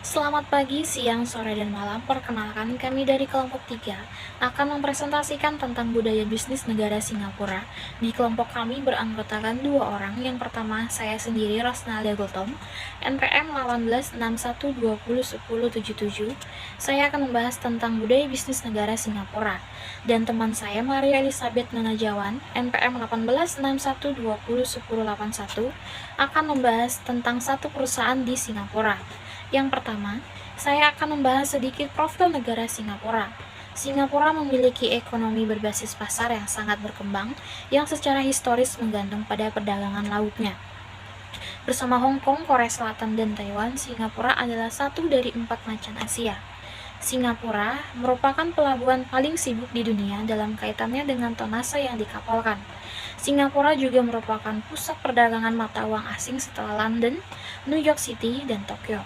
Selamat pagi, siang, sore, dan malam. Perkenalkan, kami dari kelompok 3 akan mempresentasikan tentang budaya bisnis negara Singapura. Di kelompok kami beranggotakan dua orang. Yang pertama, saya sendiri, Rosnalia Gultom, NPM 1861201077. Saya akan membahas tentang budaya bisnis negara Singapura. Dan teman saya, Maria Elizabeth Nanajawan, NPM 1861201081, akan membahas tentang satu perusahaan di Singapura. Yang pertama, saya akan membahas sedikit profil negara Singapura. Singapura memiliki ekonomi berbasis pasar yang sangat berkembang, yang secara historis menggantung pada perdagangan lautnya. Bersama Hong Kong, Korea Selatan, dan Taiwan, Singapura adalah satu dari 4 macan Asia. Singapura merupakan pelabuhan paling sibuk di dunia dalam kaitannya dengan tonase yang dikapalkan. Singapura juga merupakan pusat perdagangan mata uang asing setelah London, New York City, dan Tokyo.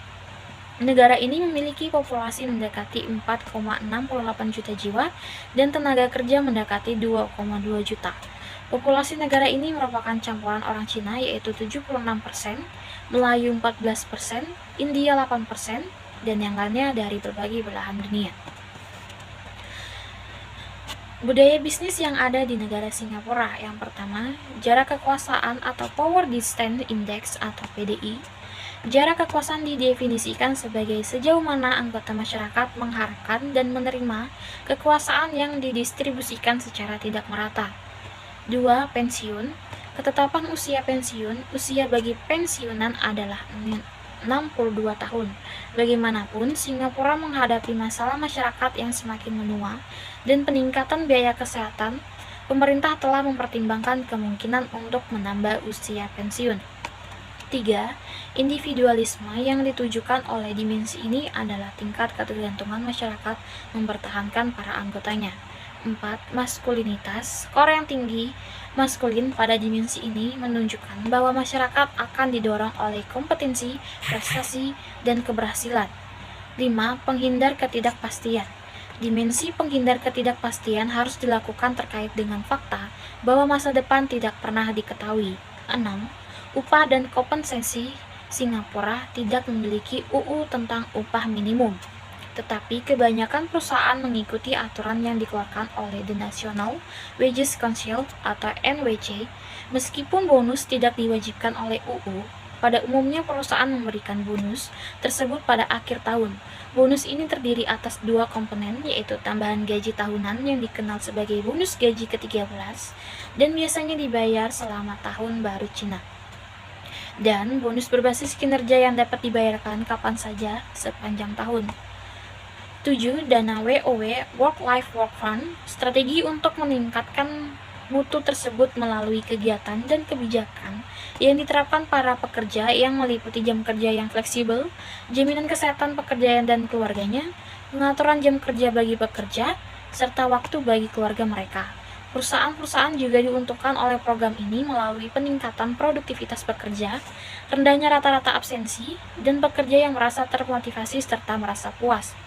Negara ini memiliki populasi mendekati 4,68 juta jiwa dan tenaga kerja mendekati 2,2 juta. Populasi negara ini merupakan campuran orang Cina yaitu 76%, Melayu 14%, India 8%, dan yang lainnya dari berbagai belahan dunia. Budaya bisnis yang ada di negara Singapura. Yang pertama, jarak kekuasaan atau Power Distance Index atau PDI. Jarak kekuasaan didefinisikan sebagai sejauh mana anggota masyarakat mengharapkan dan menerima kekuasaan yang didistribusikan secara tidak merata. 2. Pensiun. Ketetapan usia pensiun. Usia bagi pensiunan adalah 62 tahun. Bagaimanapun, Singapura menghadapi masalah masyarakat yang semakin menua dan peningkatan biaya kesehatan. Pemerintah telah mempertimbangkan kemungkinan untuk menambah usia pensiun. 3. Individualisme yang ditujukan oleh dimensi ini adalah tingkat ketergantungan masyarakat mempertahankan para anggotanya. 4. Maskulinitas. Skor yang tinggi maskulin pada dimensi ini menunjukkan bahwa masyarakat akan didorong oleh kompetensi, prestasi, dan keberhasilan. 5. Penghindar ketidakpastian. Dimensi penghindar ketidakpastian harus dilakukan terkait dengan fakta bahwa masa depan tidak pernah diketahui. 6. Upah dan kompensasi. Singapura tidak memiliki UU tentang upah minimum, tetapi kebanyakan perusahaan mengikuti aturan yang dikeluarkan oleh The National Wages Council atau NWC. Meskipun bonus tidak diwajibkan oleh UU, pada umumnya perusahaan memberikan bonus tersebut pada akhir tahun. Bonus ini terdiri atas dua komponen, yaitu tambahan gaji tahunan yang dikenal sebagai bonus gaji ke-13 dan biasanya dibayar selama tahun baru Cina, dan bonus berbasis kinerja yang dapat dibayarkan kapan saja sepanjang tahun. 7. Dana WOW Work Life Work Fund. Strategi untuk meningkatkan mutu tersebut melalui kegiatan dan kebijakan yang diterapkan para pekerja yang meliputi jam kerja yang fleksibel, jaminan kesehatan pekerja dan keluarganya, pengaturan jam kerja bagi pekerja, serta waktu bagi keluarga mereka. Perusahaan-perusahaan juga diuntungkan oleh program ini melalui peningkatan produktivitas pekerja, rendahnya rata-rata absensi, dan pekerja yang merasa termotivasi serta merasa puas.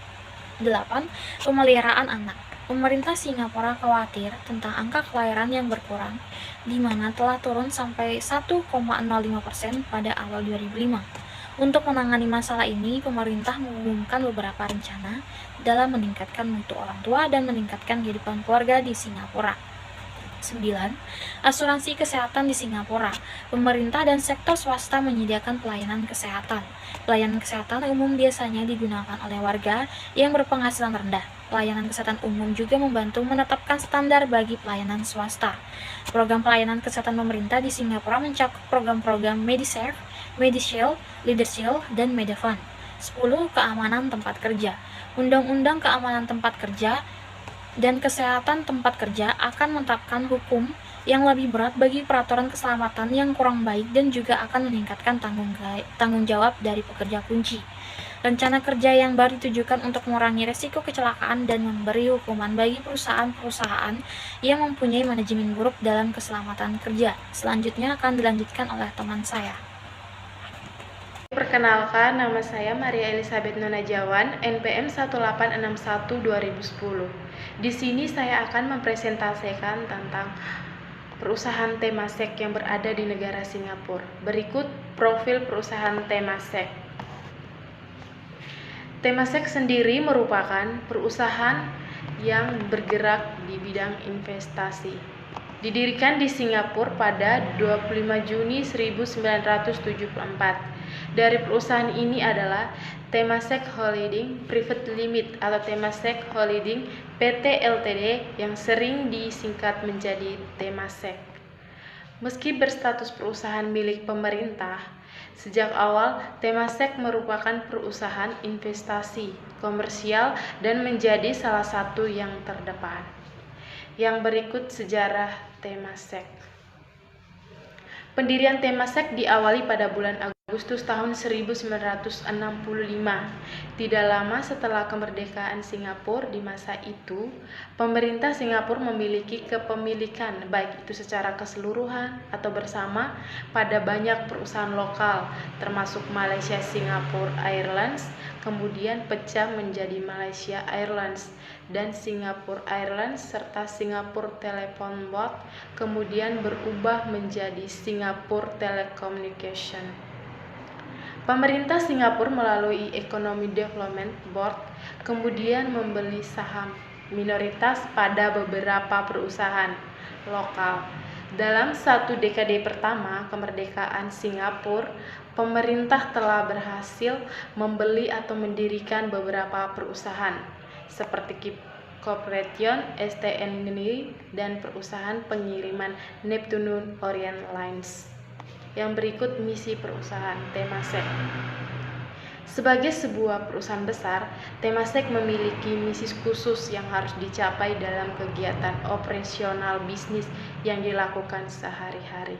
8. Pemeliharaan anak. Pemerintah Singapura khawatir tentang angka kelahiran yang berkurang, di mana telah turun sampai 1,05% pada awal 2005. Untuk menangani masalah ini, pemerintah mengumumkan beberapa rencana dalam meningkatkan mutu orang tua dan meningkatkan kehidupan keluarga di Singapura. 9. Asuransi kesehatan di Singapura. Pemerintah dan sektor swasta menyediakan pelayanan kesehatan. Pelayanan kesehatan umum biasanya digunakan oleh warga yang berpenghasilan rendah. Pelayanan kesehatan umum juga membantu menetapkan standar bagi pelayanan swasta. Program pelayanan kesehatan pemerintah di Singapura mencakup program-program Medisave, Medishield, Leadershield, dan Medifund. 10. Keamanan tempat kerja. Undang-undang keamanan tempat kerja dan kesehatan tempat kerja akan menetapkan hukum yang lebih berat bagi peraturan keselamatan yang kurang baik dan juga akan meningkatkan tanggung jawab dari pekerja kunci. Rencana kerja yang baru ditujukan untuk mengurangi resiko kecelakaan dan memberi hukuman bagi perusahaan-perusahaan yang mempunyai manajemen buruk dalam keselamatan kerja. Selanjutnya akan dilanjutkan oleh teman saya. Perkenalkan, nama saya Maria Elizabeth Nunajawan, NPM 1861-2010. Di sini saya akan mempresentasikan tentang perusahaan Temasek yang berada di negara Singapura. Berikut profil perusahaan Temasek. Temasek sendiri merupakan perusahaan yang bergerak di bidang investasi. Didirikan di Singapura pada 25 Juni 1974. Dari perusahaan ini adalah Temasek Holding Private Limited atau Temasek Holding PT Ltd yang sering disingkat menjadi Temasek. Meski berstatus perusahaan milik pemerintah, sejak awal Temasek merupakan perusahaan investasi komersial dan menjadi salah satu yang terdepan. Yang berikut sejarah Temasek. Pendirian Temasek diawali pada bulan Agustus tahun 1965. Tidak lama setelah kemerdekaan Singapura, di masa itu, pemerintah Singapura memiliki kepemilikan baik itu secara keseluruhan atau bersama pada banyak perusahaan lokal, termasuk Malaysia Singapore Airlines, kemudian pecah menjadi Malaysia Airlines dan Singapore Airlines serta Singapore Telephone Board, kemudian berubah menjadi Singapore Telecommunication. Pemerintah Singapura melalui Economy Development Board kemudian membeli saham minoritas pada beberapa perusahaan lokal. Dalam satu dekade pertama kemerdekaan Singapura, pemerintah telah berhasil membeli atau mendirikan beberapa perusahaan seperti KIP Corporation, STNI, dan perusahaan pengiriman Neptune Orient Lines. Yang berikut misi perusahaan Temasek. Sebagai sebuah perusahaan besar, Temasek memiliki misi khusus yang harus dicapai dalam kegiatan operasional bisnis yang dilakukan sehari-hari.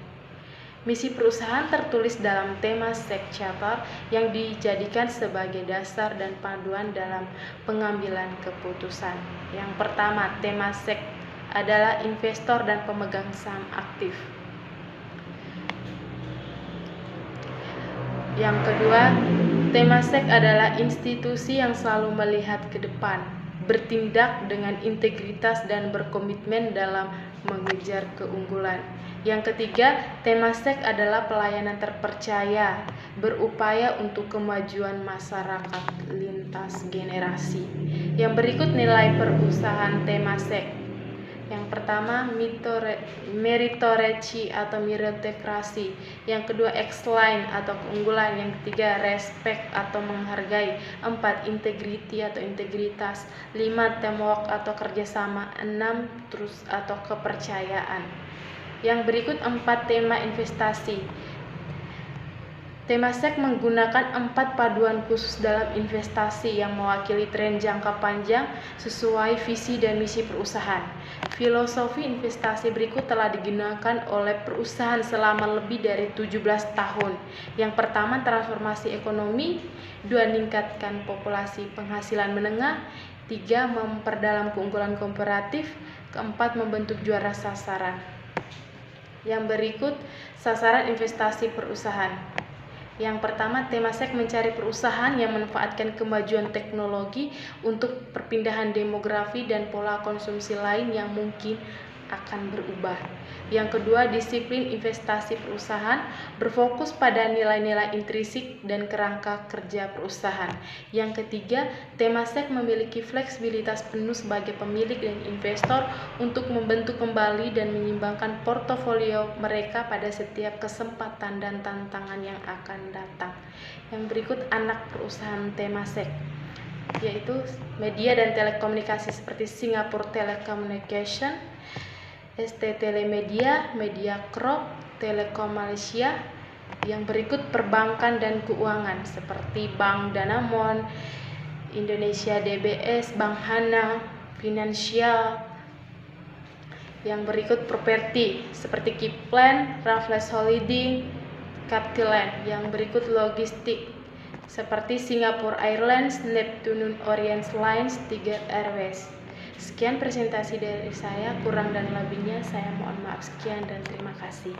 Misi perusahaan tertulis dalam Temasek Charter yang dijadikan sebagai dasar dan panduan dalam pengambilan keputusan. Yang pertama, Temasek adalah investor dan pemegang saham aktif. Yang kedua, Temasek adalah institusi yang selalu melihat ke depan, bertindak dengan integritas dan berkomitmen dalam mengejar keunggulan. Yang ketiga, Temasek adalah pelayanan terpercaya, berupaya untuk kemajuan masyarakat lintas generasi. Yang berikut nilai perusahaan Temasek. Yang pertama, meritokrasi atau meritokrasi. Yang kedua, excellence atau keunggulan. Yang ketiga, respect atau menghargai. 4, integrity atau integritas. 5, teamwork atau kerjasama. 6, trust atau kepercayaan. Yang berikut 4 tema investasi. Temasek menggunakan 4 paduan khusus dalam investasi yang mewakili tren jangka panjang sesuai visi dan misi perusahaan. Filosofi investasi berikut telah digunakan oleh perusahaan selama lebih dari 17 tahun. Yang pertama, transformasi ekonomi. 2, meningkatkan populasi penghasilan menengah. 3, memperdalam keunggulan komparatif. 4, membentuk juara sasaran. Yang berikut sasaran investasi perusahaan. Yang pertama, Temasek mencari perusahaan yang memanfaatkan kemajuan teknologi untuk perpindahan demografi dan pola konsumsi lain yang mungkin akan berubah. Yang kedua, disiplin investasi perusahaan berfokus pada nilai-nilai intrinsik dan kerangka kerja perusahaan. Yang ketiga, Temasek memiliki fleksibilitas penuh sebagai pemilik dan investor untuk membentuk kembali dan menyimbangkan portofolio mereka pada setiap kesempatan dan tantangan yang akan datang. Yang berikut anak perusahaan Temasek, yaitu media dan telekomunikasi seperti Singapore Telecommunication, ST Telemedia, Mediacorp, Telekom Malaysia. Yang berikut perbankan dan keuangan seperti Bank Danamon, Indonesia DBS, Bank Hana, Finansial. Yang berikut properti seperti Kipland, Raffles Holding, Capitaland. Yang berikut logistik seperti Singapore Airlines, Neptune Orient Lines, Tiger Airways. Sekian presentasi dari saya, kurang dan lebihnya saya mohon maaf. Sekian dan terima kasih.